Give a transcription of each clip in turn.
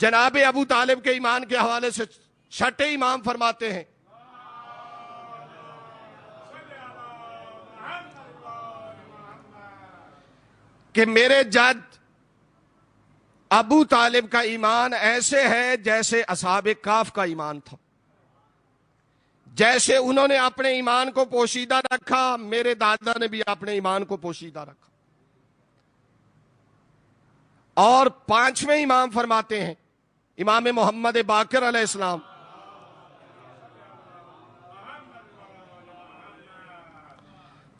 جناب ابو طالب کے ایمان کے حوالے سے چھٹے امام فرماتے ہیں کہ میرے جد ابو طالب کا ایمان ایسے ہے جیسے اصحاب کہف کا ایمان تھا. جیسے انہوں نے اپنے ایمان کو پوشیدہ رکھا، میرے دادا نے بھی اپنے ایمان کو پوشیدہ رکھا. اور پانچویں امام فرماتے ہیں امام محمد باقر علیہ السلام،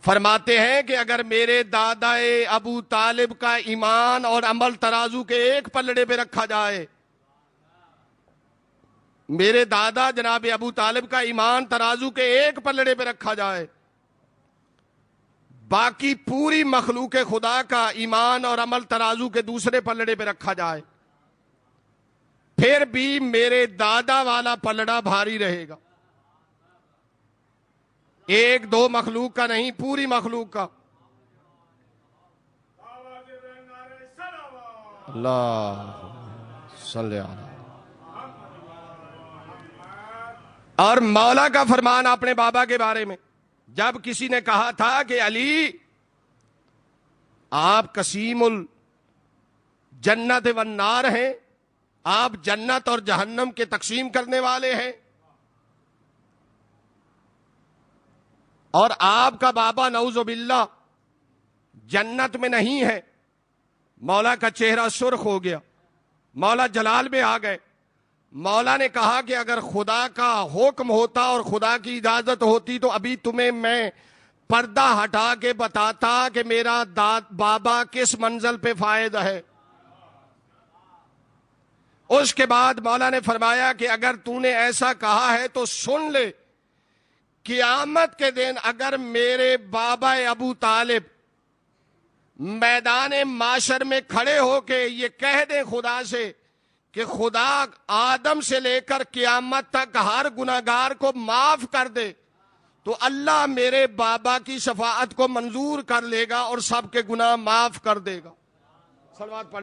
فرماتے ہیں کہ اگر میرے دادا ابو طالب کا ایمان اور عمل ترازو کے ایک پلڑے پہ رکھا جائے، میرے دادا جناب ابو طالب کا ایمان ترازو کے ایک پلڑے پہ رکھا جائے، باقی پوری مخلوق خدا کا ایمان اور عمل ترازو کے دوسرے پلڑے پہ رکھا جائے، پھر بھی میرے دادا والا پلڑا بھاری رہے گا. ایک دو مخلوق کا نہیں، پوری مخلوق کا. اللہ صلی اللہ. اور مولا کا فرمان اپنے بابا کے بارے میں، جب کسی نے کہا تھا کہ علی آپ قسیم الجنت والنار ہیں، آپ جنت اور جہنم کے تقسیم کرنے والے ہیں، اور آپ کا بابا نعوذ باللہ جنت میں نہیں ہے، مولا کا چہرہ سرخ ہو گیا، مولا جلال میں آ گئے. مولا نے کہا کہ اگر خدا کا حکم ہوتا اور خدا کی اجازت ہوتی تو ابھی تمہیں میں پردہ ہٹا کے بتاتا کہ میرا بابا کس منزل پہ فائد ہے. اس کے بعد مولا نے فرمایا کہ اگر تو نے ایسا کہا ہے تو سن لے، قیامت کے دن اگر میرے بابا ابو طالب میدان معاشر میں کھڑے ہو کے یہ کہہ دیں خدا سے کہ خدا آدم سے لے کر قیامت تک ہر گناہگار کو معاف کر دے، تو اللہ میرے بابا کی شفاعت کو منظور کر لے گا اور سب کے گناہ معاف کر دے گا. صلوات پڑھ.